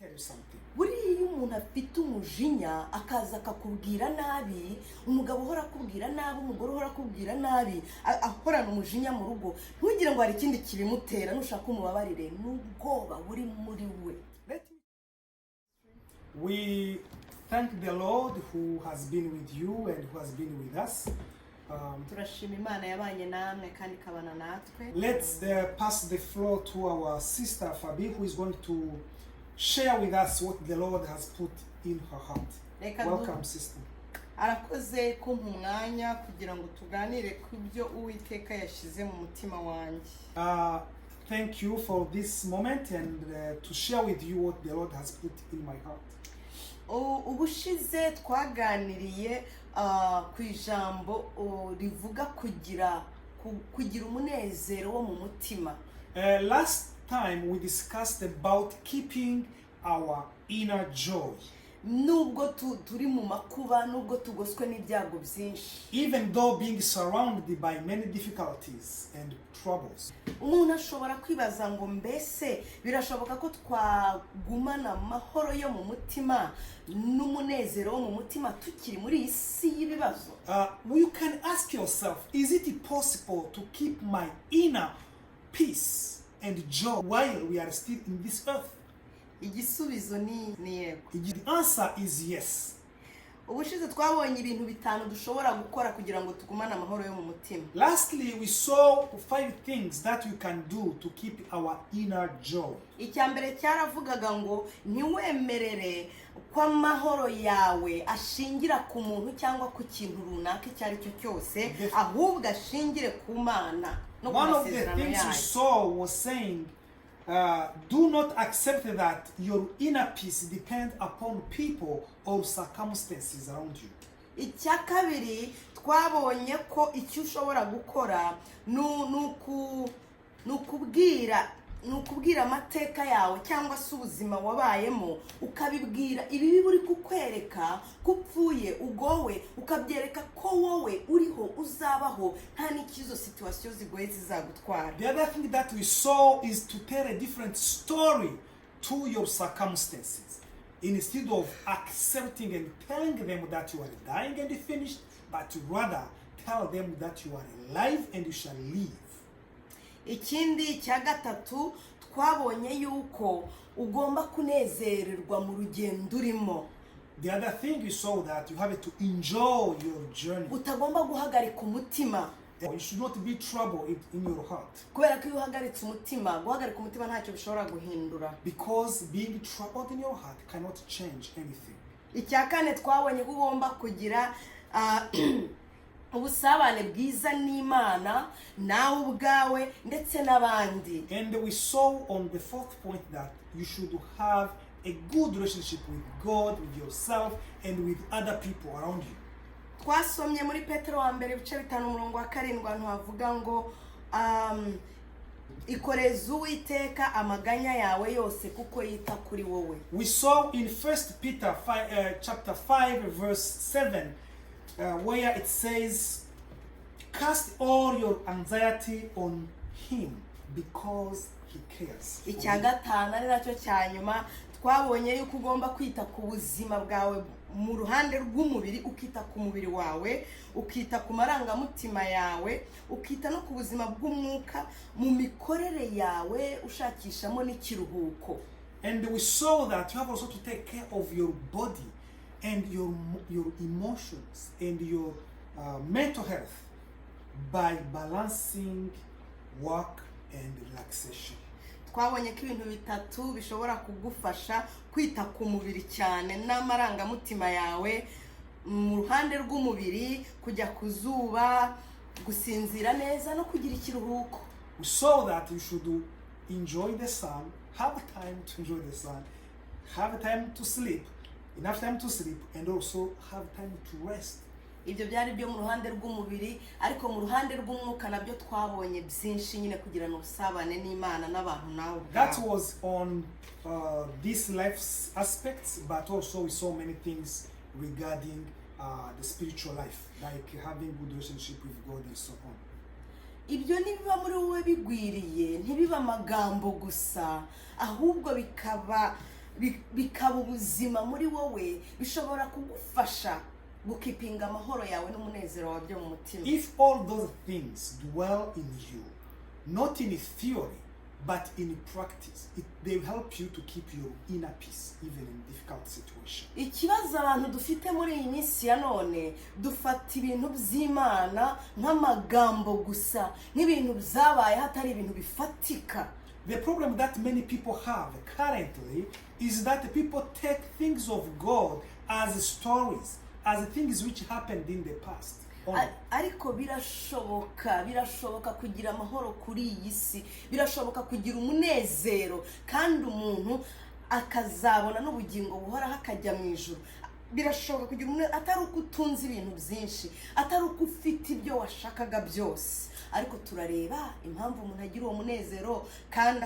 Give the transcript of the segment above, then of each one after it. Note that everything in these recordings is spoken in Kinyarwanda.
tell you something. buriya umuntu afite umujinya akaza akakubwira nabi, umugabo uhora akubwira nabi, umugore uhora akubwira nabi, ahorana umujinya mu rugo, ntugire ngo hari ikindi kibimutera, nushaka umubabarire n'ubwoba buri muri we. We thank the Lord who has been with you and who has been with us. Turashima Imana yabanye namwe kandi kabana natwe. Let's pass the floor to our sister Fabi, who is going to share with us what the Lord has put in her heart. Welcome, sister. Arakoze kumpa umwanya kugira ngo tuganire ku byo Uwiteka yashize mu mutima wanjye. Thank you for this moment and to share with you what the Lord has put in my heart. Ubushize twaganiriye ku ijambo rivuga kugira umunezero wo mu mutima. Last time we discussed about keeping our inner joy. Nubwo turi mu makuba, nubwo tugoswe n'ibyago byinshi. Even though being surrounded by many difficulties and troubles. Umuntu ashobora kwibaza ngo mbese birashoboka ko twagumana amahoro yo mu mutima n'umunezero wo mu mutima tukiri muri iyi si y'ibibazo? You can ask yourself, is it possible to keep my inner peace and joy while we are still in this earth? Igisubizo ni yego. The answer is yes. Ubushize twabonye ibintu bitanu dushobora gukora kugira ngo tugumane amahoro yo mu mutima. Lastly, we saw 5 things that you can do to keep our inner joy. Icyambere cyaravugaga ngo ntiwemerere ko amahoro yawe ashingira ku muntu cyangwa ku kintu runaka cyari cyo cyose, ahubwo ashingire ku Mana no ku masezerano yayo. One of the things we saw was saying, do not accept that your inner peace depends upon people or circumstances around you. Icya kabiri twabonye ko icyo ushobora gukora nukubwira amateka yawe cyangwa se ubuzima wabayemo, ukabibwira ibibi buri kukwereka kupfuye ugowe, ukabyereka ko wowe uriho uzabaho nta n'ikizo situation zigoye zizagutwara. The other thing that we saw is to tell a different story to your circumstances instead of accepting and telling them that you are dying and finished, but rather tell them that you are alive and you shall live. Ikindi cya gatatu twabonye yuko ugomba kunezererwa mu rugendo urimo. The other thing we saw that you have to enjoy your journey. Utagomba guhagarika umutima. You should not be troubled in your heart. Kubera ko uhagaritse umutima, guhagarika umutima ntacyo bishobora guhindura. Because being troubled in your heart cannot change anything. Icya kane twabonye ko ugomba kugira ubusabane bwiza n'Imana nawe ubwawe ndetse n'abandi. And we saw on the 4th point that you should have a good relationship with God, with yourself, and with other people around you. Twasomye muri Petero wa mbere bice 5:7 ahantu havuga ngo ikoreze Uwiteka amaganya yawe yose kuko yita kuri wowe. We saw in 1 Peter chapter 5 verse 7 where it says, cast all your anxiety on him because he cares. Icya gatanu ari nacyo cyanyuma twabonye yuko ugomba kwita ku buzima bwawe mu ruhande rw'umubiri, ukita ku mubiri wawe, ukita ku marangamutima yawe, ukita no ku buzima bw'umwuka mu mikorere yawe ushakishamo n'ikiruhuko. And we saw that you have also to take care of your body and your emotions and your mental health by balancing work and relaxation. Twabonye ko ibintu bitatu bishobora kugufasha kwita ku mubiri cyane n'amarangamutima yawe mu ruhande rw'umubiri, kujya ku zuba, gusinzira neza no kugira ikiruhuko. We saw that you should enjoy the sun, have time to enjoy the sun, have time to sleep, enough time to sleep, and also have time to rest. Ibyo byari byo mu ruhande rw'umubiri, ariko mu ruhande rw'umwuka nabyo twabonye byinshi nyine kugira no usabane n'Imana n'abantu nawe. That was on these life aspects, but also we saw many things regarding the spiritual life, like having good relationship with God and so on. Ibyo nibiba muri wowe bigwiriye, ntibiba amagambo gusa, ahubwo bikaba bikaba ubuzima muri wowe, bishobora kugufasha gukipinga amahoro yawe n'umunezero wawe byo mu mutima. If all those things dwell in you, not in theory, but in practice, they help you to keep your inner peace even in difficult situations. Ikibazo abantu dufite muri iyi minsi ya none, dufata ibintu by'Imana nk'amagambo gusa, nk'ibintu byabaye hatari ibintu bifatika. The problem that many people have currently is that people take things of God as stories, as things which happened in the past. Ariko birashoboka kugira amahoro kuri iyi si, birashoboka kugira umunezero kandi umuntu akazabona n'ubugingo buhora hakajya mu ijuru. Birashoboka kugira umunezero atari uko utunze ibintu byinshi, atari uko ufite ibyo washakaga byose, ariko turareba impamvu umuntu agira uwo munezero kandi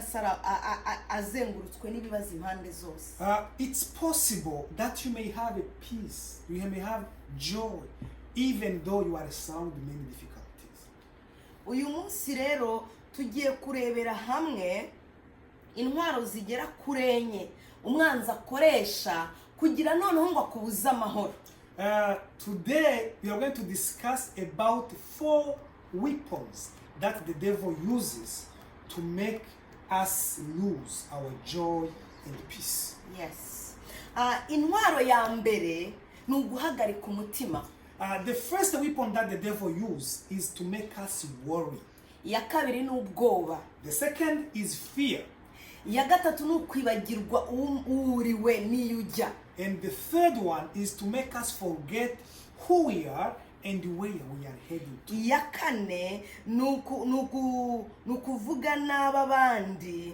azengurutswe n'ibibazo impande zose. It's possible that you may have a peace, you may have joy, even though you are surrounded with many difficulties. Uyu munsi rero tugiye kurebera hamwe intwaro zigera kuri enye umwanzi akoresha kugira noneho ngo akubuze amahoro. Today we are going to discuss about 4 weapons that the devil uses to make us lose our joy and peace. Yes. Intwaro ya mbere ni uguhagarika umutima. The first weapon that the devil uses is to make us worry. Ya kabiri ni ubwoba. The second is fear. Ya gatatu ni ukwibagirwa uriwe niyujya. And the third one is to make us forget who we are and where we are heading to. Ya kane ni ukuvuga n'abandi,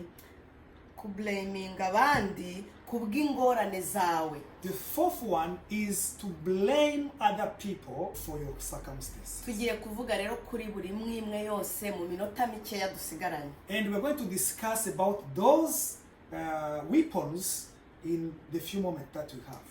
kublaming abandi kubw'ingorane zawe. The fourth one is to blame other people for your circumstances. Tugiye kuvuga rero kuri buri mwimwe yose mu minota mikeya dusigaranye. And we're going to discuss about those weapons in the few moments that we have.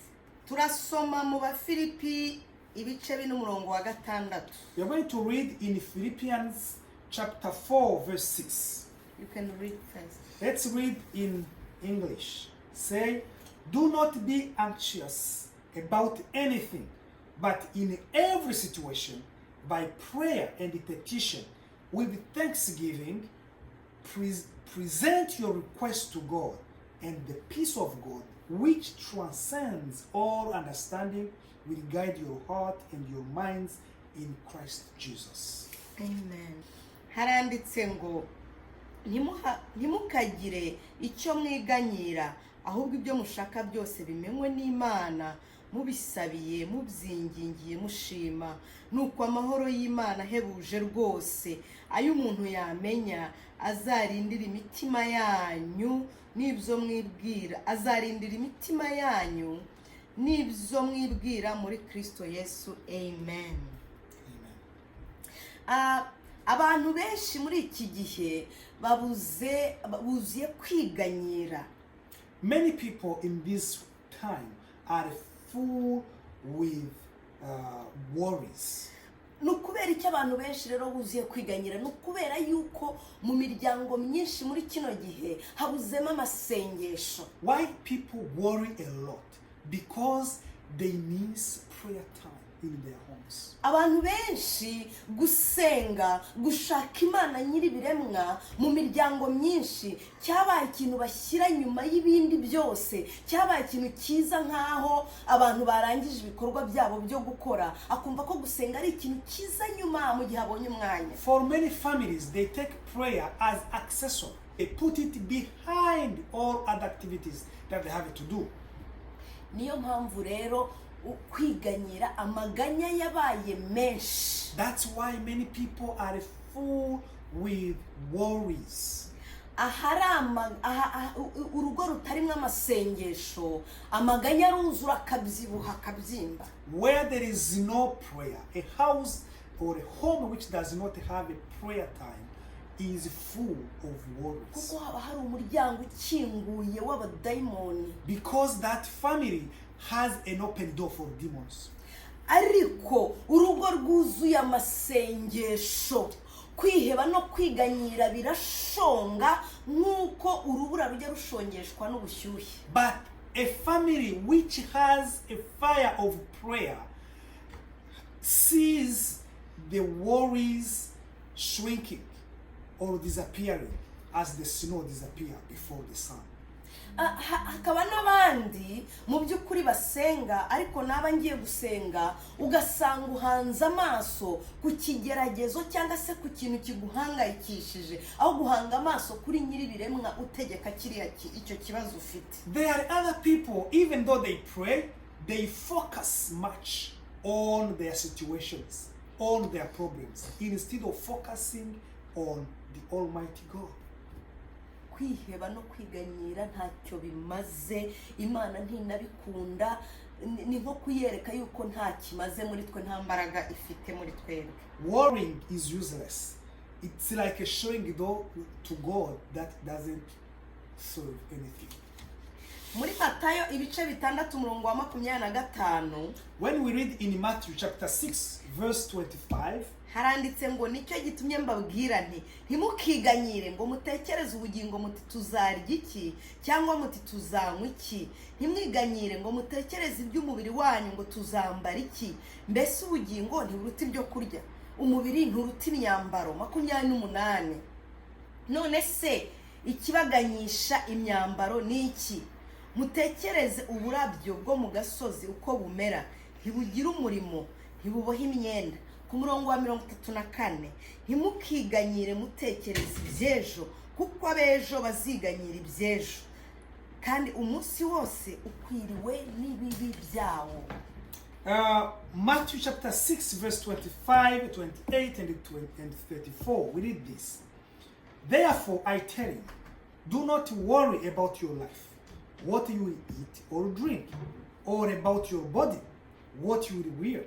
Turasoma mu Bafilipi ibice 4:6. We are going to read in Philippians chapter 4 verse 6. You can read first. Let's read in English. Say, do not be anxious about anything, but in every situation, by prayer and petition, with thanksgiving, present your request to God, and the peace of God, which transcends all understanding, will guide your heart and your minds in Christ Jesus. Amen. Haranditse ngo ntimukagire icyo mwiganyira, ahubwo ibyo mushaka byose bimenywe n'Imana, mubisabiye mubyingingiye mushima, nuko amahoro y'Imana ahebuje rwose ayo umuntu yamenya azarindira imitima yanyu n'ibyo mwibwira, azarindira imitima yanyu n'ibyo mwibwira muri Kristo Yesu. Amen. Abantu benshi muri iki gihe buzuye kwiganyira. Many people in this time are full with worries. Nukubera iki abantu benshi rero buzuye kwiganyira? Nukubera yuko mu miryango myinshi muri kino gihe habuzemo amasengesho. Why people worry a lot? Because they miss prayer time in their homes. Abantu benshi gusenga, gushaka Imana nyiri biremwa mu miryango myinshi cyabaye ikintu bashyira nyuma y'ibindi byose, cyabaye ikintu kiza nkaho abantu barangije ibikorwa byabo byo gukora, akumva ko gusenga ari ikintu kiza nyuma mu gihe abonye umwanya. For many families, they take prayer as accessory. They put it behind all other activities that they have to do. Niyo mpamvu rero kwiganyira amaganya yabaye menshi. That's why many people are full with worries. Urugo rutarimo amasengesho, amaganya aruzura akabyibuha akabyimba. Where there is no prayer, a house or a home which does not have a prayer time is full of worries. Kuko haba hari umuryango ukinguye w'abadayimoni. Because that family has an open door for demons. Ariko urugo rwuzuye amasengesho, kwiheba no kwiganyira birashonga nkuko urubura rujya rushongeshwa n'ubushyuhe. But A family which has a fire of prayer sees the worries shrinking or disappearing as the snow disappears before the sun. Hakaba n'abandi mu by'ukuri basenga ariko naba ngiye gusenga ugasanga uhanze amaso ku kigeragezo cyangwa se ku kintu kiguhangayikishije aho guhanga amaso kuri nyiribiremwa utegeka kiriya icyo kibazo ufite. There are other people, even though they pray, they focus much on their situations, on their problems, instead of focusing on the Almighty God. Kwiheba no kwiganyira ntacyo bimaze, Imana ntinabikunda, ni nko kuyereka yuko nta kimaze muri twe, nta mbaraga ifite muri twebwe. Worrying is useless. It's like showing to God that doesn't serve anything. Muri Matayo ibice 6:25, when we read in Matthew chapter 6 verse 25, haranditse ngo nicyo gitumye mbabwira nti ntimukiganyire ngo mutekereze ubugingo muti tuzarya iki cyangwa muti tuzanywa iki, ntimwiganyire ngo mutekereze iby'umubiri wanyu ngo tuzambara iki, mbese ubugingo ntiburuta ibyo kurya, umubiri nturuta imyambaro. 28. None se ikibaganyisha imyambaro ni iki? Mutekereze uburabyo bwo mu gasozi uko bumera, ntibugira umurimo, ntibuboha imyenda. Ku murongo wa 34, ntimukiganyire mutekereze iby'ejo kuko abejo baziganyira iby'ejo, kandi umunsi wose ukwiriwe n'ibibi byawo. Matthew chapter 6 verse 25, 28 and 34, we read this. Therefore I tell you, do not worry about your life, what you will eat or drink, or about your body, what you will wear.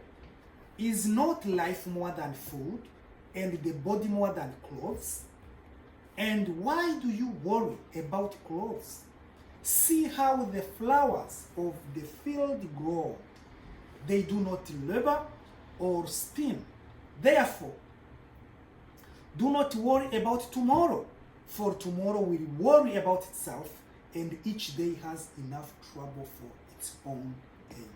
Is not life more than food, and the body more than clothes? And why do you worry about clothes? See how the flowers of the field grow. They do not labor or spin. Therefore, do not worry about tomorrow, for tomorrow will worry about itself, and each day has enough trouble for its own. Amen.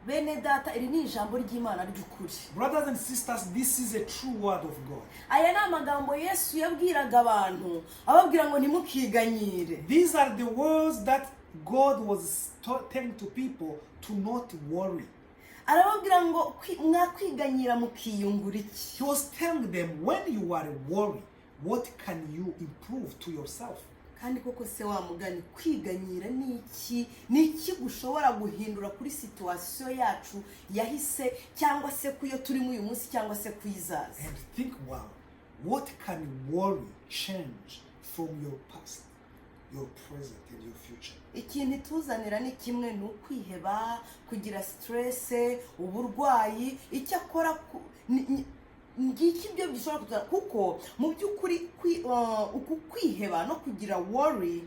Bene data, iri ni ijambo ry'Imana ry'ukuri. Brothers and sisters, this is a true word of God. Aya ni amagambo Yesu yabwiraga abantu, ababwira ngo ntimukiganyire. These are the words that God was telling to people to not worry. Arababwira ngo mwakwiganyira mukiyungura iki. He was telling them, when you are worried, what can you improve to yourself? Kandi koko se wa mugani, kwiganyira ni iki gushobora guhindura kuri situation yacu yahise cyangwa se kuyo turi mu uyu munsi cyangwa se kwizaza. And think, wow, what can worry change from your past, your present and your future? Ikintu tuzanira ni kimwe, ni ukwiheba, kugira stress, uburwayi, icyo akora ngiki byo bishobora kuzana, kuko mu by'ukuri uku kwiheba no kugira worry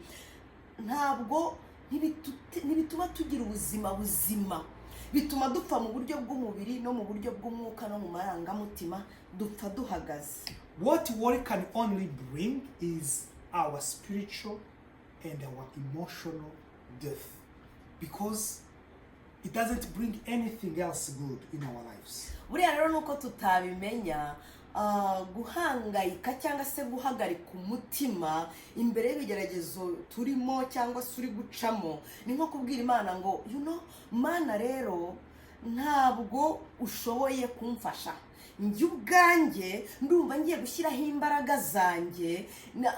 ntabwo ntibituma tugira ubuzima buzima, bituma dupfa mu buryo bw'umubiri no mu buryo bw'umwuka no mu marangamutima, dupfa duhagaze. What worry can only bring is our spiritual and our emotional death, because it doesn't bring anything else good in our lives. Buriya rero nuko tutabimenya, guhangayika cyangwa se guhagarika umutima imbere y'ibigeragezo turimo cyangwa se uri gucamo, ni nko kubwira Imana ngo Mana rero ntabwo ushoboye kumfasha, njye ubwanjye ndumva ngiye gushyiraho imbaraga zanjye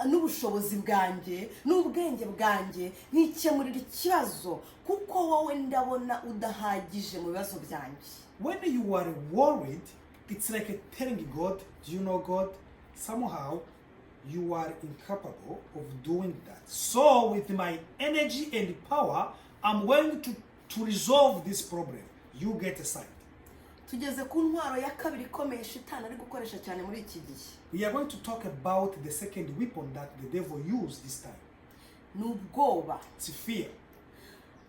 n'ubushobozi bwanjye n'ubwenge bwanjye nkikemurira ikibazo, kuko wowe ndabona udahagije mu bibazo byanjye. When you are worried, it's like telling God, do you know God? Somehow you are incapable of doing that. So with my energy and power, I'm going to resolve this problem. You get aside. Tugeze ku ntwaro ya kabiri ikomeye Shitani ari gukoresha cyane muri iki gihe. We are going to talk about the second weapon that the devil used this time. N'ubwoba. It's fear.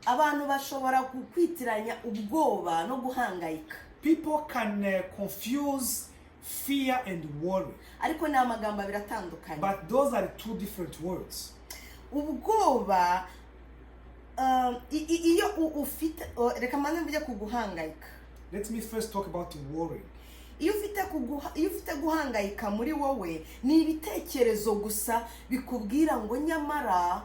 Abantu bashobora kukwitiranya ubwoba no guhangayika. People can confuse fear and worry. Ariko ni amagambo biratandukanye. But those are two different words. Ubwoba iyo ufite reka mbanze mvuge ku guhangayika. Let me first talk about worry. Iyo ufite guhangayika muri wowe ni ibitekerezo gusa bikubwira ngo nyamara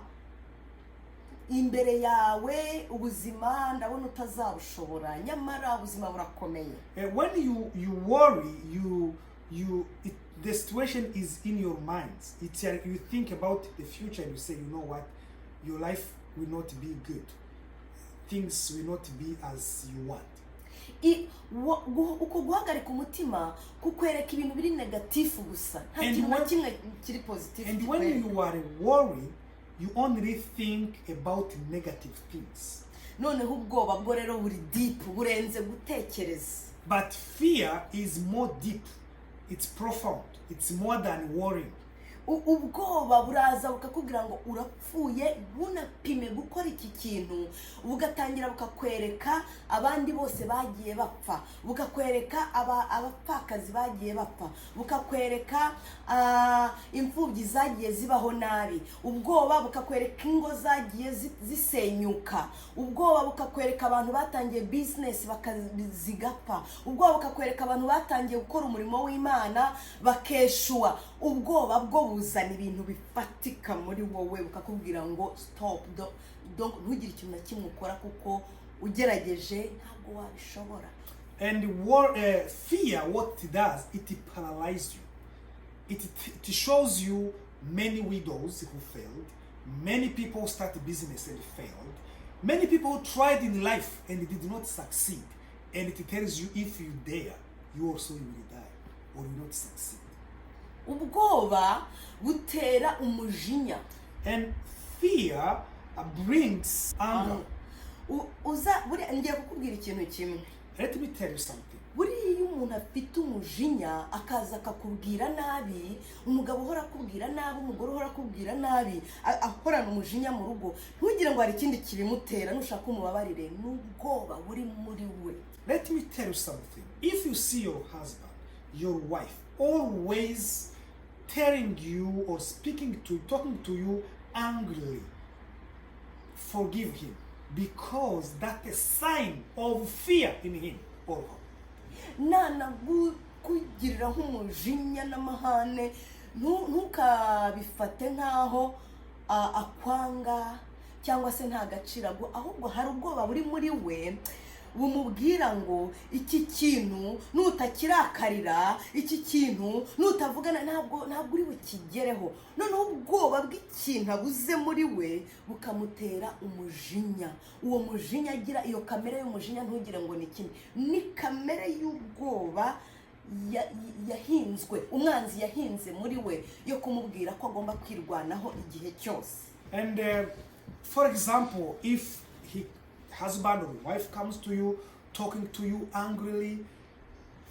imbere yawe ubuzima ndabona utazabushobora, nyamara ubuzima burakomeye. When you worry, the situation is in your minds. You think about the future and you say, you know what, your life will not be good. Things will not be as you want. Uko guhagarika umutima kukwereka ibintu biri negatifu gusa, nta kintu na kimwe kiri positive. And when you are worried, you only think about negative things. Noneho ubwoba bwo rero buri deep, burenze gutekereza. But fear is more deep. It's profound. It's more than worrying. Ubwoba buraza bukakubwira ngo urapfuye, bunapime gukora iki kintu, bugatangira bukakwereka abandi bose bagiye bapfa, bukakwereka abapfakazi bagiye bapfa, bukakwereka imfubyi zagiye zibaho nabi, ubwoba bukakwereka ingo zagiye zisenyuka, ubwoba bukakwereka abantu batangiye business bakazigapfa, ubwoba bukakwereka abantu batangiye gukora umurimo w'Imana bakeshua. Ubwoba bwo buzana ibintu bifatika muri wowe bukakubwira ngo stop, donc ntugire ikintu na kimwe ukora kuko ugerageje ntabwo wabishobora. And fear, what it does, it paralyzes you. It shows you many widows who failed. Many people started business and failed. Many people tried in life and did not succeed. And it tells you if you dare, you also will die or will not succeed. Ubwoba butera umujinya. And fear brings anger. Ngiye kukubwira ikintu kimwe. Let me tell you something. Buriya umuntu afite umujinya akaza akakubwira nabi, umugabo uhora akubwira nabi, umugore uhora akubwira nabi, ahorana umujinya mu rugo, ntugire ngo hari ikindi kibimutera, nushaka umubabarire, n'ubwoba buri muri we. Let me tell you something. If you see your husband, your wife, always telling you or talking to you angrily, forgive him, because that's a sign of fear in him or her. Nana kugirira nk'umujinya n'amahane, ntukabifate nkaho akwanga cyangwa se nta gaciro, ahubwo hari ubwoba buri muri we bumubwira ngo iki kintu nutakirakarira, iki kintu nutavugana ntabwo uri bukigereho. Noneho ubwoba bw'ikintu abuze muri we bukamutera umujinya. Uwo mujinya agira, iyo kamere y'umujinya ntugire ngo ni kimwe, ni kamere y'ubwoba yahinzwe, umwanzi yahinze muri we yo kumubwira ko agomba kwirwanaho igihe cyose. And for example, if husband or wife comes to you, talking to you angrily,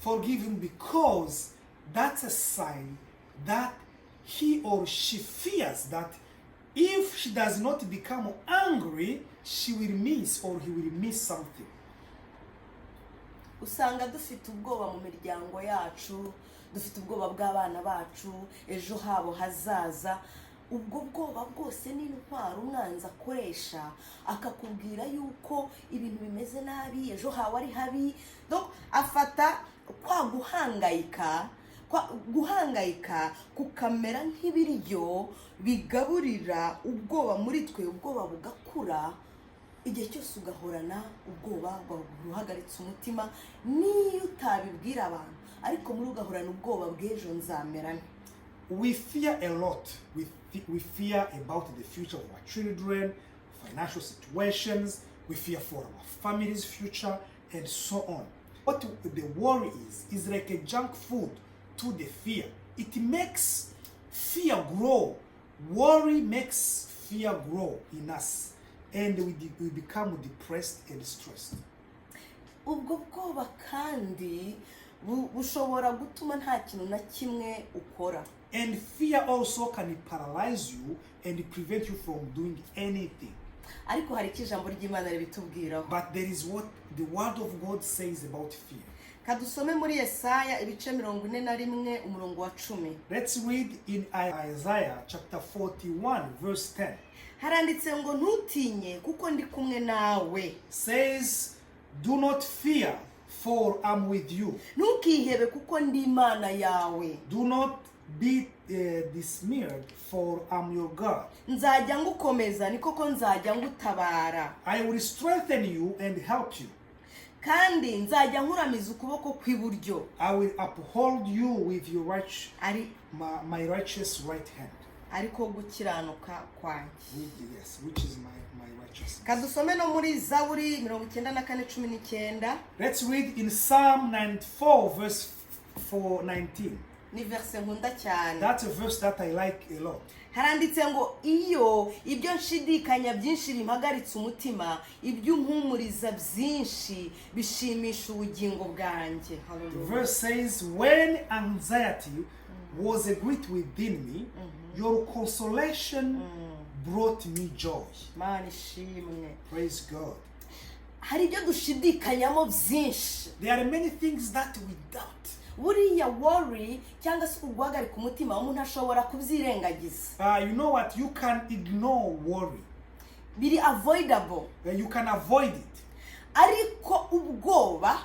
forgive him, because that's a sign that he or she fears that if she does not become angry, she will miss or he will miss something. Usanga dufite ubwoba mu miryango yacu, dufite ubwoba bw'abana bacu, ejo habo hazaza. Ubwo bwoba bwose ni intwaro umwanzi akoresha akakubwira yuko ibintu bimeze nabi, ejo hawe ari habi. Donc afata kwa guhangayika kukamera nk'ibiryo bigaburira ubwoba muri twe, ubwoba bugakura, igihe cyose ugahorana ubwoba buhagaritse umutima niyo utabibwira abantu, ariko muri ugahorana ubwoba bw'ejo nzamera nte. We fear a lot. We fear about the future of our children, financial situations. We fear for our family's future, and so on. What the worry is like a junk food to the fear. It makes fear grow. Worry makes fear grow in us, and we become depressed and stressed. Ubwo bwoba kandi bushobora gutuma nta kintu na kimwe ukora. And fear also can paralyze you and prevent you from doing anything. Ariko hari ijambo ry'Imana ribitubwiraho. But there is what the word of God says about fear. kadusome muri Yesaya ibice 41 umurongo wa 10. Let's read in Isaiah chapter 41 verse 10. Haranditse ngo ntutinye kuko ndi kumwe nawe. Says, do not fear, for I'm with you. Ntukihebe kuko ndi Imana yawe. Do not be dismayed, for I'm your God. Nzajya ngukomeza ni koko nzajya ngutabara. I will strengthen you and help you. Kandi nzajya nkuramiza ukuboko kw'iburyo. I will uphold you with your my righteous right hand. Ariko gukiranuka kwanjye. Yes, which is my righteousness. Kadusome no muri Zaburi 94:19. Let's read in Psalm 94 verse 4:19. Ni verse nkunda cyane. That's a verse that I like a lot. Haranditse ngo iyo ibyo nshidikanya byinshi bimpagaritse umutima, ibyo umpumuriza byinshi bishimisha ubugingo bwanjye. The verse says, when anxiety was a great within me, your consolation brought me joy. Mana ishimwe. Praise God. Hari ibyo dushidikanyamo byinshi. There are many things that we doubt. Buriya worry cyangwa se guhagarika umutima umuntu ashobora kubyirengagiza. You know what? You can ignore worry. Biri avoidable. You can avoid it. Ariko ubwoba,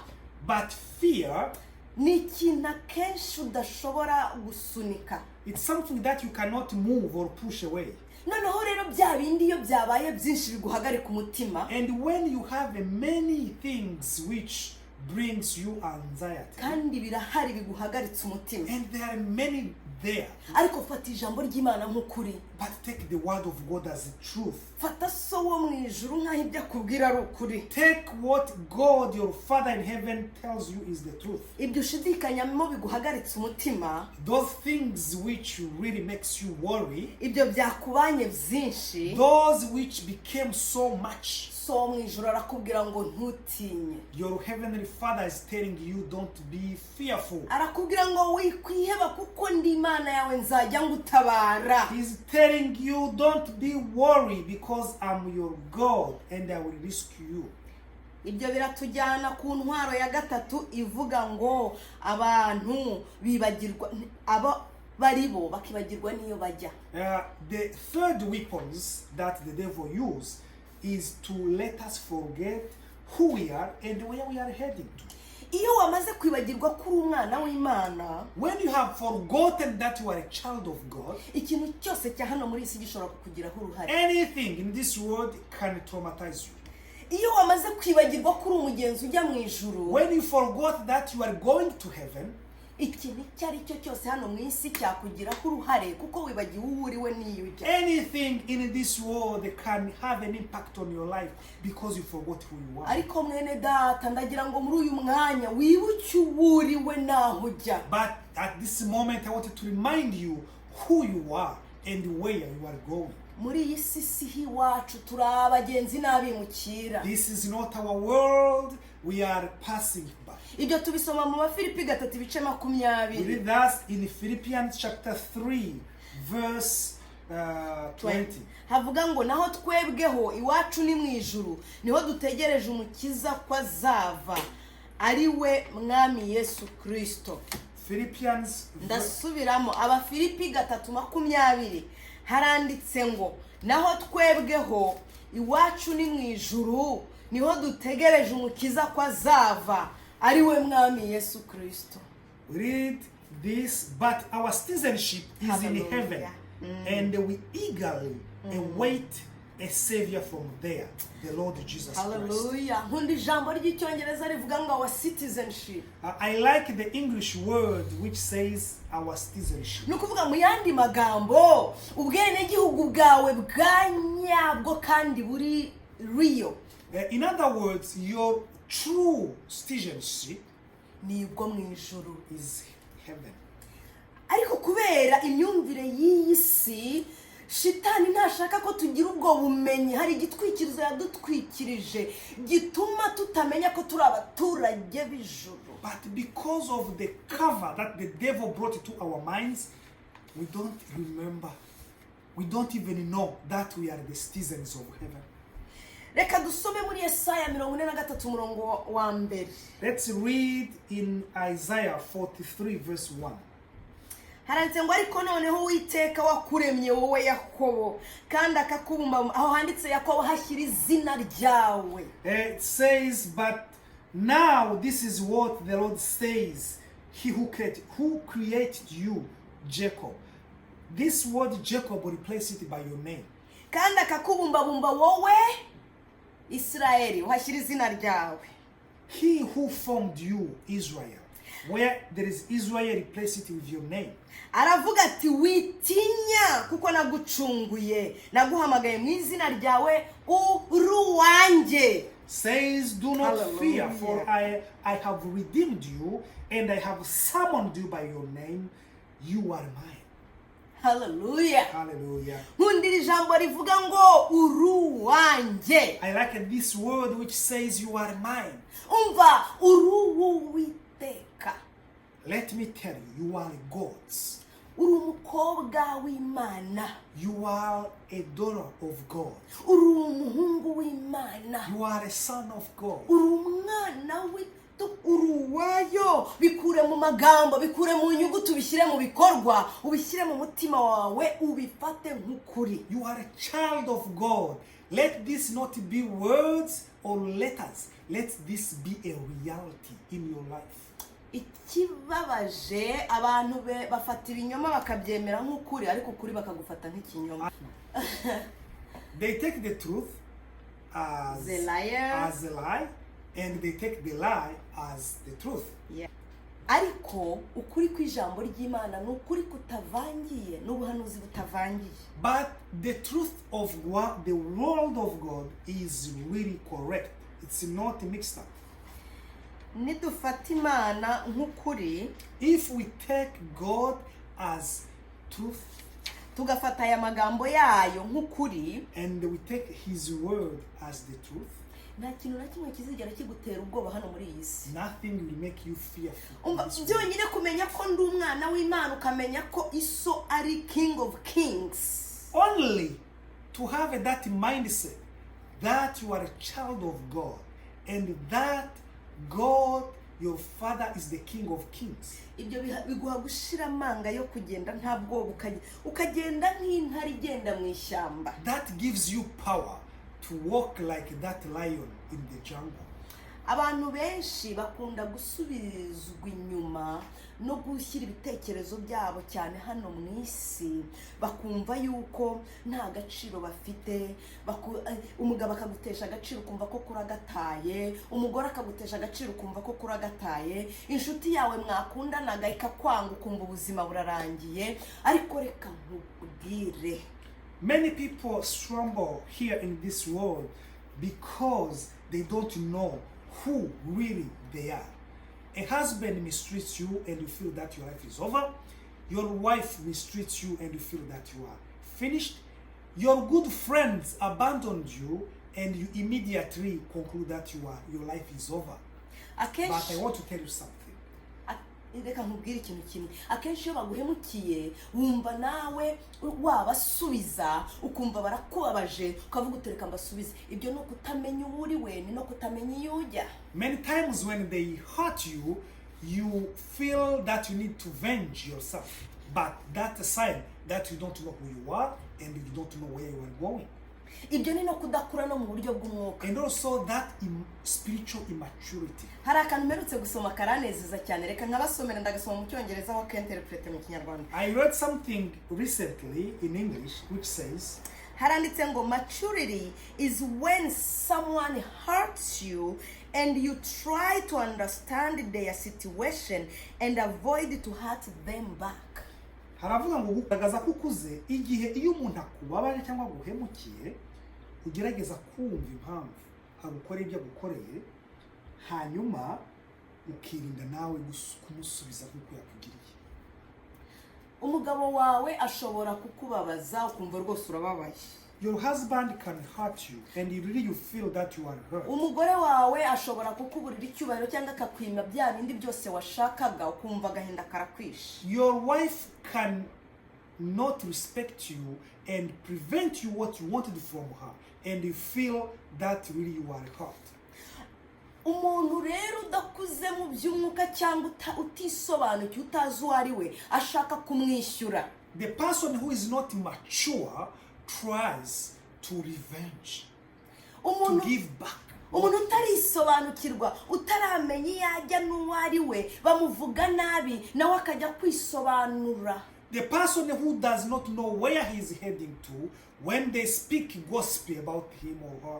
but fear, ni ikintu akenshi udashobora gusunika. It's something that you cannot move or push away. Noneho rero bya bindi iyo byabaye byinshi biguhagarika umutima. And when you have many things which brings you anxiety, kandi birahari biguhagaritse umutima. And there are many there. Ariko fata ijambo ry'Imana nk'ukuri. But take the word of God as the truth. Fata so wo mu ijuru nkaho ibyo akubwira ari ukuri. Take what God your Father in heaven tells you is the truth. Ibyo ushidikanyamo biguhagaritse umutima. Those things which really makes you worry. Ibyo byakubanye byinshi. Those which became so much. So mu ijuru arakubwira ngo ntutinye. Your heavenly Father is telling you don't be fearful. Arakubwira ngo wikwiheba kuko ndi Imana yawe nzajya ngutabara. He's telling you don't be worried because I'm your God and I will rescue you. Ibyo biratujyana ku ntwaro ya gatatu ivuga ngo abantu bibagirwa abo baribo bakibagirwa niyo bajya. The third weapons that the devil uses is to let us forget who we are and where we are heading to. Iyo wamaze kwibagirwa kuri umwana w'Imana, when you have forgotten that you are a child of God, ikintu cyose cya hano muri isi gishobora kukugiraho uruhare. Anything in this world can traumatize you. Iyo wamaze kwibagirwa kuri umugenzi ujya mu ijuru, when you forgot that you are going to heaven, ikintu cyari cyo cyose hano mu isi cyakugiraho uruhare kuko wibagiwe uwo uriwe niyo ujya. Anything in this world can have an impact on your life because you forgot who you are. Ariko mwene data ndagira ngo muri uyu mwanya wibuke uwo uriwe naho ujya. But at this moment I wanted to remind you who you are and where you are going. Muri iyi si si iwacu turi abagenzi n'abimukira. This is not our world, we are passing by. Ibyo tubisoma mu Bafilipi 3:20. We read that in Philippians chapter 3 verse 20. Havuga ngo naho twebweho iwacu ni mu ijuru niho dutegereje umukiza ko azava ari we mwami Yesu Kristo. Philippians, ndasubiramo Abafilipi 3:20 haranditse ngo naho twebweho iwacu ni mu ijuru niho dutegereje umukiza ko azava ari we mwami Yesu Kristo. Read this, but our citizenship is in heaven, and we eagerly await a savior from there, the Lord Jesus Hallelujah. Christ. Nkunda ijambo ry'icyongereza rivuga ngo our citizenship. I like the English word which says our citizenship. Nukuvuga mu yandi magambo ubwene gihugu bwawe bwanyabwo kandi buri real. In other words, your true citizenship ni ubwo mu ijuru is heaven. Ariko kubera imyumvire y'iyi si Shitani ntashaka ko tugira ubwo bumenyi, hari igitwikirizo yadutwikirije gituma tutamenya ko turi abaturage b'ijuru. But because of the cover that the devil brought to our minds, we don't remember, we don't even know that we are the citizens of heaven. reka dusome muri Yesaya 43 umurongo wa mbere. Let's read in Isaiah 43 verse 1. Haranditse ngo ariko noneho Uwiteka wakuremye wowe Yakobo kandi akakubumba, aho handitse Yakobo hashyira izina ryawe. It says, but now this is what the Lord says, he who created you, Jacob. This word Jacob will replace it by your name. Kandi akakubumbabumba wowe Israeli, uhashyira izina ryawe. He who formed you, Israel. Where there is Israel, replace it with your name. Aravuga ati witinya kuko nagucunguye, naguhamagaye mu izina ryawe uruwanjye. Says, do not fear, for I have redeemed you, and I have summoned you by your name. You are mine. Hallelujah. Hallelujah. Nkundira ijambo rivuga ngo uruwanjye. I like this word which says you are mine. Umva uruwiteka. Let me tell you, you are God's. Uri umukobwa w'Imana. You are a daughter of God. Uri umuhungu w'Imana. You are a son of God. Uri umwana uruwayo. Bikure mu magambo, bikure mu nyuguti, ubishyire mu bikorwa, ubishyire mu mutima wawe, ubifate nk'ukuri. You are a child of God. Let this not be words or letters. Let this be a reality in your life. Ikibabaje abantu bafata ibinyoma bakabyemera nk'ukuri, ariko ukuri bakagufata nk'ikinyoma. They take the truth as a liar, as a lie, and they take the lie as the truth. Yeah. Ariko ukuri kw'ijambo ry'Imana ni ukuri kutavangiye n'ubuhanuzi butavangiye. But the truth of what the word of God is really correct. It's not mixed up. Nidufata Imana nk'ukuri, if we take God as truth, tugafata aya magambo yayo nk'ukuri, and we take his word as the truth, nta kintu na kimwe kizigera kigutera ubwoba hano muri iyi si. Nothing will make you fearful. Byonyine kumenya ko ndi umwana w'Imana, ukamenya ko Iso ari King of Kings. Only to have that mindset that you are a child of God, and that God, your Father, is the King of Kings. Ibyo biguha gushira amanga yo kugenda nta bwoba, ukagenda nk'intare igenda mu ishyamba. That gives you power to walk like that lion in the jungle. Abantu benshi bakunda gusubizwa inyuma no gushyira ibitekerezo byabo cyane hano mu isi, bakumva yuko nta gaciro bafite. Umugabo akagutesha agaciro ukumva ko kuragataye, umugore akagutesha agaciro ukumva ko kuragataye, inshuti yawe mwakundanaga ikakwanga ukumva ubuzima burarangiye. Ariko reka nkubwire, many people stumble here in this world because they don't know who really they are. A husband mistreats you and you feel that your life is over. Your wife mistreats you and you feel that you are finished. Your good friends abandoned you and you immediately conclude that your life is over. But I want to tell you something. Reka nkubwire ikintu kimwe. Akenshi iyo baguhemukiye wumva nawe wabasubiza, ukumva barakubabaje, ukavuga utereka mbasubize. Ibyo no kutamenya uri we, ni no kutamenya iyo ujya. Many times when they hurt you, you feel that you need to avenge yourself. But that's a sign that you don't know who you are and you don't know where you are going. Ibyo ni no kudakura no mu buryo bw'umwuka. And also that spiritual immaturity. Hari akantu mperutse gusoma karanezeza cyane, reka nkabasomera ndagasoma mu cyongereza aho kenterprete mu kinyarwanda. I read something recently in English which says, haranditse ngo maturity is when someone hurts you and you try to understand their situation and avoid to hurt them back. Haravuga ngo gugaragaza ko ukuze igihe iyo umuntu akubabaje cyangwa guhemukiye ugerageza kumva impamvu agukora ibyo agukoreye, hanyuma ukirinda nawe kumusubiza nk'uko yakugiriye. Umugabo wawe ashobora kukubabaza ukumva rwose urababaye. Your husband can hurt you and you feel that you are hurt. Umugore wawe ashobora kukuburira icyubahiro cyangwa akakwima bya bindi byose washakaga ukumva agahinda karakwishe. Your wife can not respect you and prevent you what you wanted from her, and you feel that really you are hurt. Umuntu rero udakuze mu by'umwuka cyangwa utisobanukiwe utazi uwo ari we ashaka kumwishyura. The person who is not mature tries to revenge, to give back. Umuntu utarisobanukirwa utaramenya iyo ajya n'uwo ari we bamuvuga nabi nawe akajya kwisobanura. The person who does not know where he is heading to, when they speak gospel about him or her,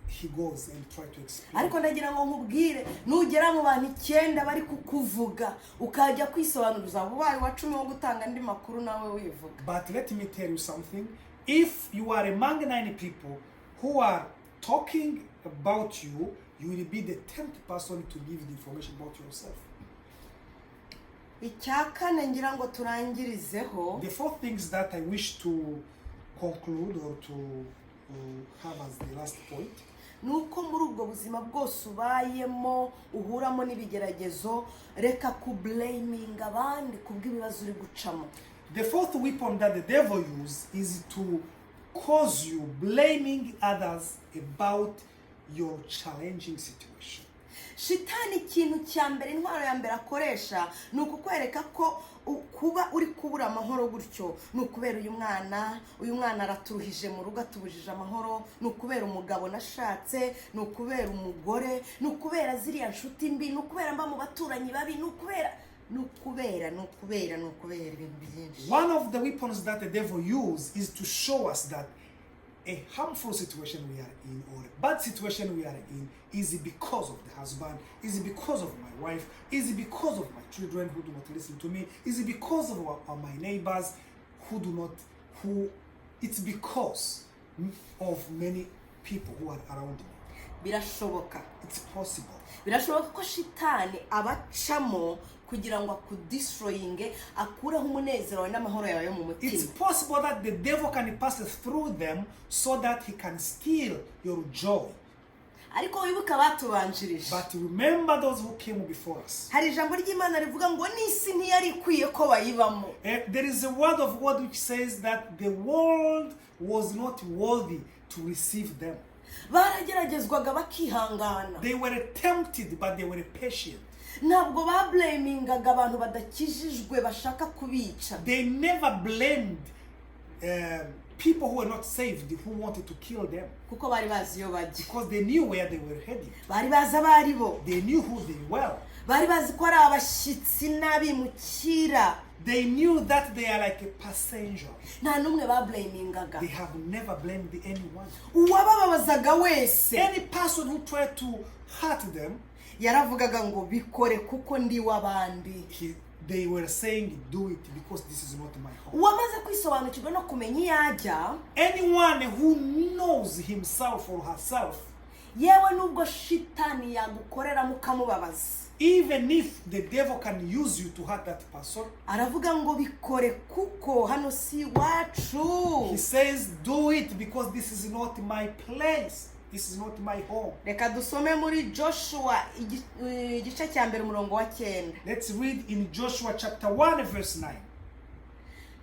he goes and try to explain. Ariko ndagira ngo nkubwire nugera mu bantu 9 bari kukuvuga ukajya kwisobanuza ubaye wa 10 wo gutanga andi makuru nawe wivuga. But let me tell you something. If you are among 9 people who are talking about you, you will be the 10th person to give the information about yourself. Icyakane ngira ngo turangirizeho. The 4 things that I wish to conclude or to have as the last point. Nuko muri ubwo buzima bwose ubayemo uhuramo n'ibigeragezo reka ku blaming abandi kubw'ibibazo uri gucamo. The 4th weapon that the devil uses is to cause you blaming others about your challenging situation. Shitani ikintu cya mbere intwaro ya mbere akoresha ni ukukwereka ko kuba uri kubura amahoro gutyo ni ukubera uyu mwana araturuhije mu rugo atubujije amahoro, ni ukubera umugabo nashatse, ni ukubera umugore, ni ukubera ziriya nshuti mbi, ni ukubera mba mu baturanyi babi, ni ukubera ibintu byinshi. One of the weapons that the devil uses is to show us that a harmful situation we are in or a bad situation we are in is it because of the husband, is it because of my wife, is it because of my children who do not listen to me, is it because of my neighbors it's because of many people who are around me. Birashoboka. It's possible. Birashoboka ko shitani abacamo kugira ngo akudestroyinge akureho umunezero n'amahoro yawe yo mu mutima. It's possible that the devil can pass through them so that he can steal your joy. Ariko wibuka batubanjirije. But remember those who came before us. Hari ijambo ry'Imana rivuga ngo n'isi ntiyari ikwiye ko bayibamo. There is a word of God which says that the world was not worthy to receive them. Barageragezwaga bakihangana. They were tempted but they were patient. Ntabwo bablamingaga abantu badakijijwe bashaka kubica. They never blamed people who were not saved who wanted to kill them. Kuko bari bazi yo bajya. Because they knew where they were heading. Bari bazi abari bo. They knew who they were. Bari bazi ko ari abashyitsi n'abimukira. They knew that they are like a passenger. Nta numwe bablamingaga. They have never blamed anyone. Uwababazaga wese. Any person who tried to hurt them, yaravugaga ngo bikore kuko ndi wabandi. They were saying do it because this is not my home. Uwamaze kwisobanukirwa no kumenya iyajya. Anyone who knows himself or herself, yewe nubwo shitani yagukorera mukamubabaza, even if the devil can use you to hurt that person, aravuga ngo bikore kuko hano si wacu. He says do it because this is not my place. This is not my home. Reka dusome muri Joshua igice cya mbere umurongo wa 9. Let's read in Joshua chapter 1 verse 9.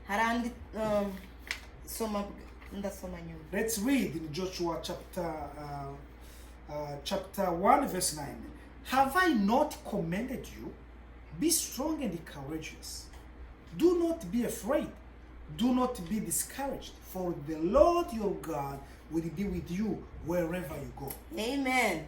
Harandi ndasoma nyuma. Let's read in Joshua chapter 1 verse 9. Have I not commanded you? Be strong and courageous. Do not be afraid. Do not be discouraged, for the Lord your God will be with you wherever you go. Amen.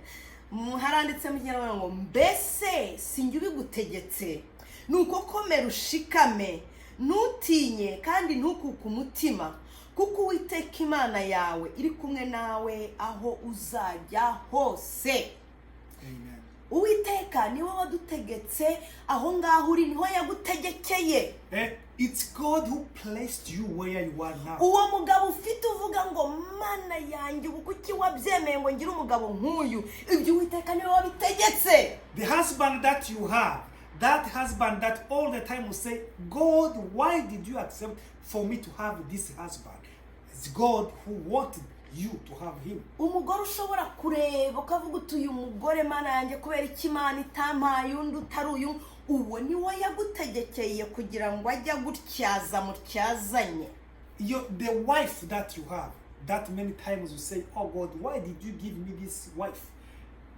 Haranditse mu kinyarwanda ngo mbese sinjye ubigutegetse nuko komera ushikame ntutinye kandi ntukuke umutima kuko Uwiteka Imana yawe iri kumwe nawe aho uzajya hose. Amen. Uwiteka niwe wadutegetse aho ngaho uri niho yagutegekeye. It's God who placed you where you are now. Uwo mugabo ufite uvuga ngo mana yanjye ubukuki wabyemeye ngo ngira umugabo nk'uyu ibyo Uwiteka niwe wabitegetse. The husband that you have, that husband that all the time will say, God, why did you accept for me to have this husband? It's God who wanted you to have him. Umugore ushobora kureba ukavuga utuye umugore mana yanjye kubera iki Imana itampaye undi utari uyu uwo ni we yagutegekeye kugira ngo ajya gutyaza mutyazanye. The wife that you have, that many times you say, oh God, why did you give me this wife?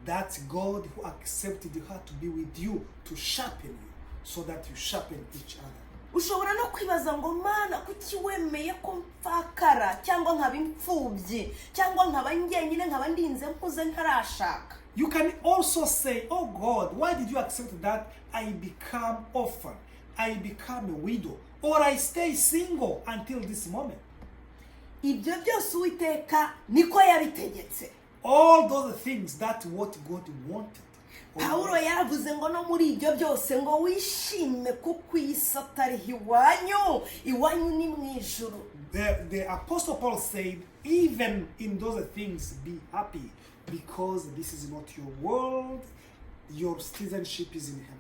That's God who accepted her to be with you, to sharpen you, so that you sharpen each other. Ushobora no kwibaza ngo Mana kuki wemeye ko mfakara cyangwa nkaba imfubyi cyangwa nkaba njyenyine nkaba ndinze mpuze ntarashaka. You can also say, oh God, why did you accept that I become orphan, I become a widow, or I stay single until this moment? Ibyo byose Uwiteka niko yabitegetse. All those things, that's what God wanted. Paulo yaravuze ngo no muri ibyo byose ngo wishime kuko isi atari iwanyu ni mu ijuru. The Apostle Paul said, even in those things be happy, because this is not your world, your citizenship is in heaven.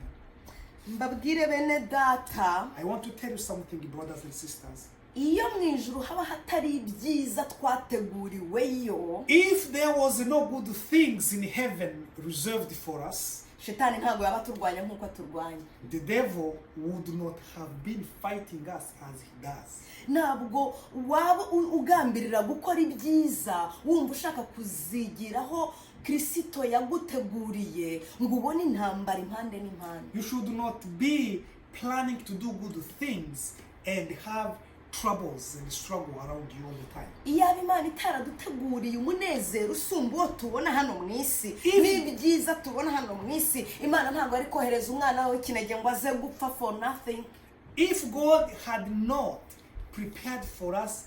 Mbabwire bene data, I want to tell you something, brothers and sisters. Iyo mu ijuru haba hatari ibyiza twateguriweyo, if there was no good things in heaven reserved for us, Shetani ntabwo yaba turwanya nkuko turwanya. The devil would not have been fighting us as he does. Ntabwo waba ugambirira gukora ibyiza wumva ushaka kuzigiraho Kristo yaguteguriye ngo ubone intambara impande n'impande. You should not be planning to do good things and have troubles and struggle around you all the time. Iyaba Imana itaraduteguriye umunezero usumba uwo tubona hano mu isi n'ibyiza tubona hano mu isi, Imana ntabwo ari kohereza umwana we kinege ngo aze gupfa for nothing. If God had not prepared for us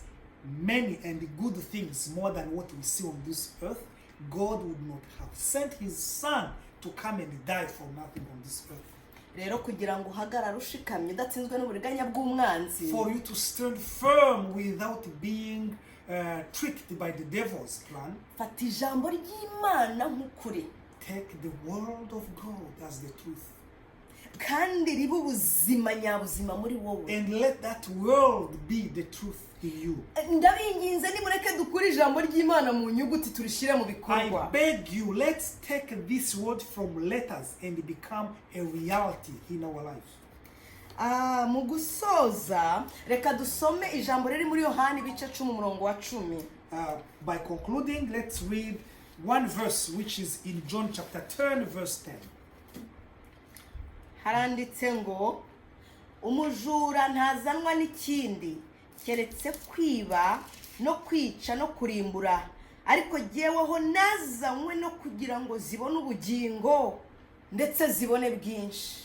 many and good things more than what we see on this earth, God would not have sent his son to come and die for nothing on this earth. Rero kugira ngo uhagarare ushikamye udatsinzwe n'uburiganya bw'umwanzi, for you to stand firm without being tricked by the devil's plan, fata ijambo ry'Imana nk'ukuri. take the word of God as the truth, kandi ribe ubuzima nyabuzima muri wowe, and let that word be the truth in you. Ndabinginze nimureke dukure ijambo ry'Imana mu nyuguti turishire mu bikorwa. I beg you, let's take this word from letters and become a reality in our lives. Mu gusoza reka dusome ijambo riri muri Yohana ibice 10 umurongo wa 10. By concluding, let's read one verse which is in John chapter 10 verse 10. Haranditse ngo umujura ntazanwa n'ikindi keretse kwiba no kwica no kurimbura, ariko jyeweho nazanywe no kugira ngo zibone ubugingo ndetse zibone bwinshi.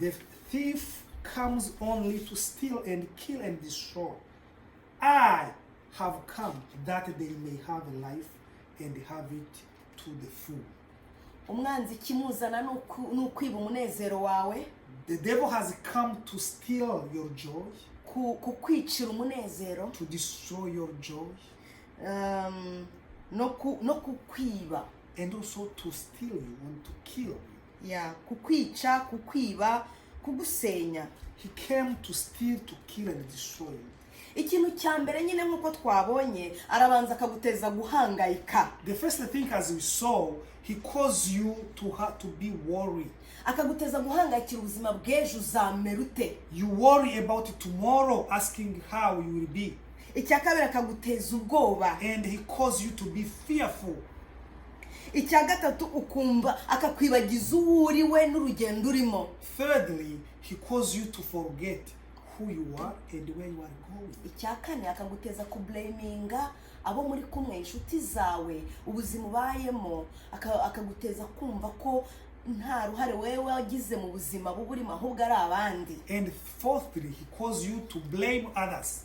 The thief comes only to steal and kill and destroy. I have come that they may have life and have it to the full. Umwanzi kimuzana n'ukwiba umunezero wawe. The devil has come to steal your joy, kukwicira umunezero, to destroy your joy, no kukwiba, and also to steal you and to kill you. Kukwica, kukwiba, kugusenya. He came to steal, to kill and destroy you. Ikintu cya mbere nyine nkuko twabonye arabanza akaguteza guhangayika. The first thing, as we saw, he caused you to be worried. Akaguteza guhangayikira ubuzima bw'ejo uzamerute. You worry about tomorrow, asking how you will be. Icya kabiri akaguteza ubwoba, and he caused you to be fearful. Icya gatatu ukumva akakwibagiza uwo uri we n'urugendo urimo. Thirdly, he caused you to forget who you are and where you are going. Icya kane akaguteza kublaminga abo muri kumwe inshuti zawe ubuzima ubayemo, akaguteza kumva ko nta ruhare wewe wagize mu buzima buburimo ahubwo ari abandi. And fourthly, he caused you to blame others.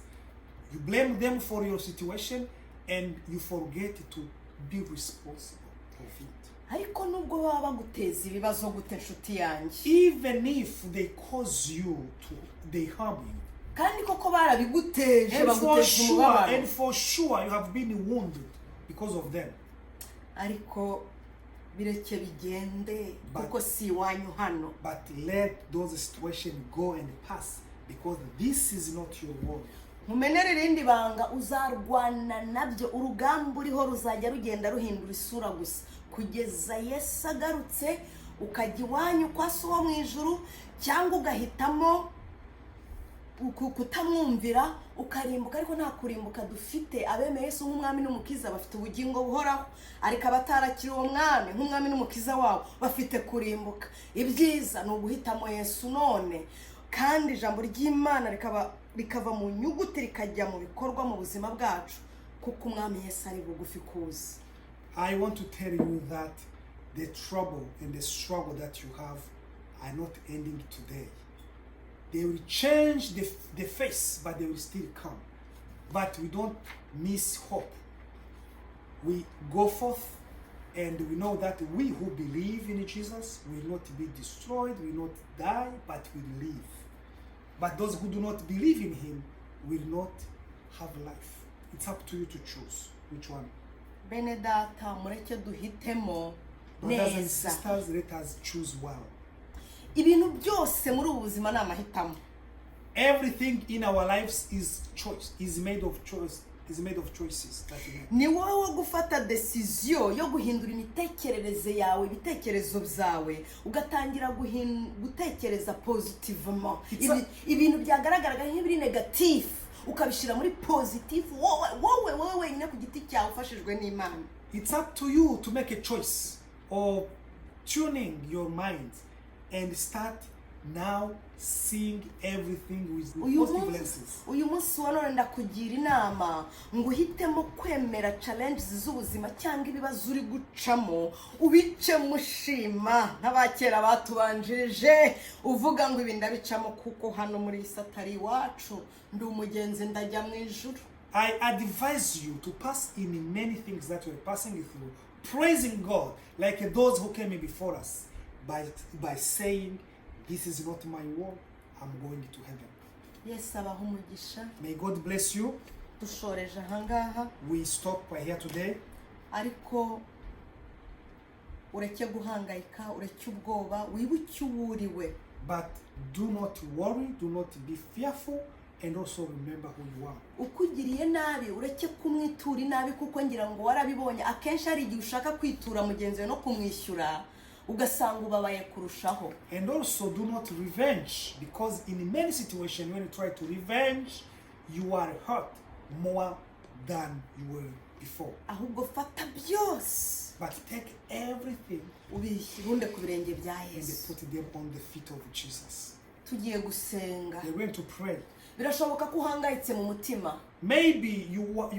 You blame them for your situation and you forget to be responsible of it. Ariko nubwo baba baguteza ibibazo gute nshuti yanjye, even if they cause you to, they harm you, kandi koko barabiguteje baguteza umubabaro, and for sure you have been wounded because of them, ariko bireke bigende kuko si wanyu hano. But let those situations go and pass, because this is not your world. Mumenere rindi banga uzarwana nabyo, urugamba uriho ruzajya rugenda ruhindura isura gusa kugeza Yesu agarutse ukajya iwanyu kwa so wo mu ijuru, cyangwa ugahitamo kutamwumvira ukarimbuka. Ariko nta kurimbuka dufite. Abemeye Yesu nk'umwami n'umukiza bafite ubugingo buhoraho, ariko abatarakira uwo mwami nk'umwami n'umukiza wabo bafite kurimbuka. Ibyiza ni uguhitamo Yesu none, kandi ijambo ry'Imana rikava mu nyuguti rikajya mu bikorwa mu buzima bwacu, kuko umwami Yesu ari bugufi kuza. I want to tell you that the trouble and the struggle that you have are not ending today. They will change the face, but they will still come. But we don't miss hope. We go forth, and we know that we who believe in Jesus will not be destroyed, will not die, but will live. But those who do not believe in him will not have life. It's up to you to choose which one. Bene data, mureke duhitemo Brothers and neza. sisters, let us choose well. Ibintu byose muri ubu buzima ni amahitamo. Everything in our lives is choice, is made of choices that we make. Ni wowe wo gufata decision yo guhindura imitekerereze yawe, ibitekerezo byawe, ugatangira gutekereza positivement. Ibintu byagaragaraga nk'ibiri negative ukabishira muri positive, wowe nyine ku giti cyawe ufashijwe n'Imana. It's up to you to make a choice of tuning your mind and start now seeing everything with positive lenses. Uyu munsi wa none ndakugira inama ngo uhitemo kwemera challenges z'ubuzima cyangwa ibibazo uri gucamo, ubice mushima nk'abakera batubanjirije, uvuga ngo ibi ndabicamo kuko hano muri Satari iwacu ndi umugenzi ndajya mu ijuru. I advise you to pass in many things that we're passing through, praising God like those who came before us by saying, this is not my world, I'm going to heaven. Yes, abaho umugisha. May God bless you. Dushoreje ahangaha. We stop right here today. Ariko ureke guhangayika, ureke ubwoba, wibuke uburiwe. But do not worry, do not be fearful, and also remember who you are. Ukugiriye nabi ureke kumwitura inabi, kuko ngira ngo warabibonye akenshi hari igihe ushaka kwitura mugenzi we no kumwishyura ugasanga ubabaye kurushaho. And also do not revenge, because in many situations when you try to revenge, you are hurt more than you were before. Ahubwo fata byose, But take everything ubirunde ku birenge bya and Yesu. put them on the feet of Jesus. Tugiye gusenga. We're going to pray. Birashoboka ko uhangayitse mu mutima. Maybe you are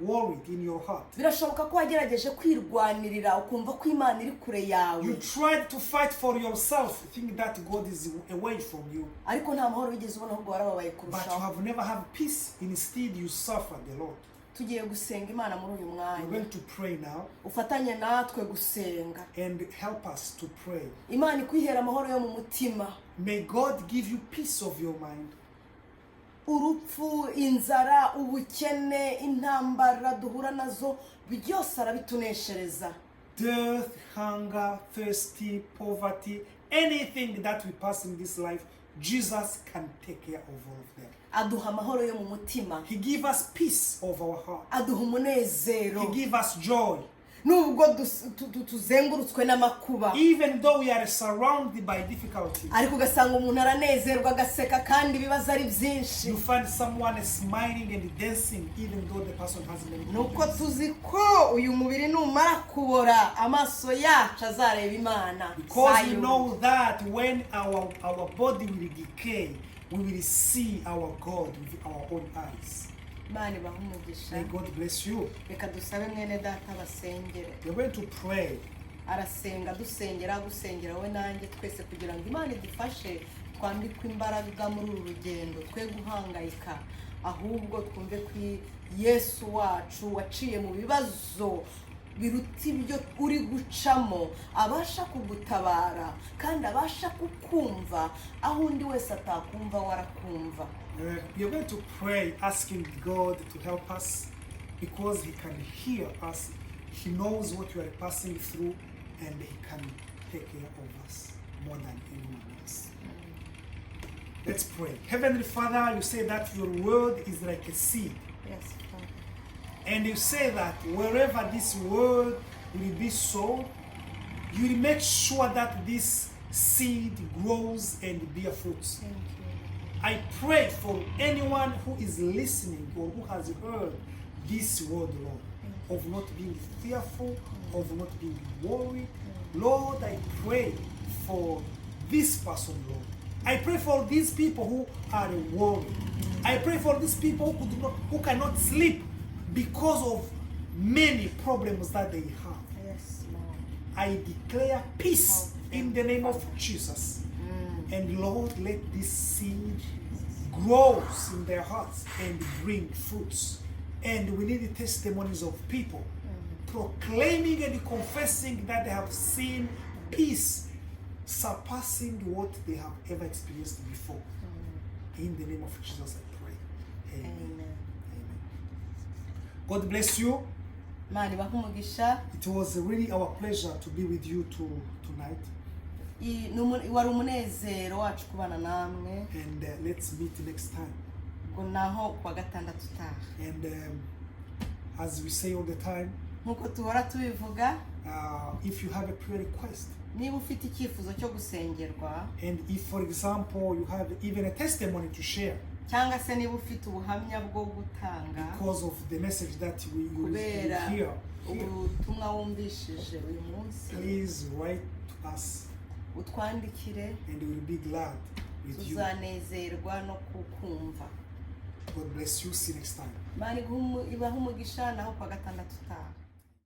worried in your heart. Birashoboka ko wagerageje kwirwanirira ukumva ko Imana iri kure yawe. You tried to fight for yourself, think that God is away from you. Ariko nta mahoro wigeze ubona, ahubwo warababaye But you kurushaho. have never had peace. Instead, you suffer the Lord. Tugiye gusenga Imana muri uyu We're mwanya. going to pray now Ufatanye natwe gusenga. and help us to pray. Imana ikwihera amahoro yo mu mutima. May God give you peace of your mind. Urupfu, inzara, ubukene, intambara duhura nazo byose arabituneshereza. Death, hunger, thirsty, poverty, anything that we pass in this life, Jesus can take care of all of them. Aduha amahoro yo mu mutima. He gives us peace of our heart. Aduha umunezero. He gives us joy. Nubwo tuzengurutswe n'amakuba, Even though we are surrounded by difficulties, ariko ugasanga umuntu aranezerwa agaseka kandi ibibazo ari byinshi. you find someone smiling and dancing even though the person has many Nuko problems. tuzi ko uyu mubiri numara kubora amaso yacu azareba Imana. Because we know that when our body will decay, we will see our God with our own eyes. Imana ibahe umugisha. May God bless you. Reka dusabe mwene data basengere. We're going to pray. Arasenga dusengera gusengera we nanjye twese kugira ngo Imana idufashe twambikwe imbaraga muri uru rugendo, twe guhangayika, ahubwo twumve ko Yesu wacu waciye mu bibazo biruta ibyo uri gucamo abasha kugutabara kandi abasha kukumva aho undi wese atakumva warakumva. You're going to pray asking God to help us because He can hear us. He knows what we are passing through and He can take care of us more than anyone else. Let's pray. Heavenly Father, you say that your word is like a seed. Yes, Father. And you say that wherever this word will be sown, you will make sure that this seed grows and bear fruits. Thank you. I pray for anyone who is listening or who has heard this word, Lord, of not being fearful, of not being worried. Lord, I pray for this person, Lord. I pray for these people who are worried. I pray for these people who cannot sleep because of many problems that they have. Yes, Lord. I declare peace in the name of Jesus. And Lord, let this seed grow in their hearts and bring fruits. And we need the testimonies of people proclaiming and confessing that they have seen peace surpassing what they have ever experienced before. In the name of Jesus, I pray. Amen. Amen. Amen. God bless you. Imana ibahe umugisha. It was really our pleasure to be with you tonight. Wari umunezero wacu kubana namwe. And let's meet next time. Ngo naho kuwa gatandatu utaha. And as we say all the time, nkuko tuhora tubivuga, if you have a prayer request, niba ufite icyifuzo cyo gusengerwa, and if for example you have even a testimony to share, cyangwa se niba ufite ubuhamya bwo gutanga because of the message that you hear, ubutumwa wumvishije uyu munsi, please write to us utwandikire, and we will be glad with you. tuzanezerwa no kukumva. God bless you. See you next time. Imana ibahe umugisha naho kuwa gatandatu utaha.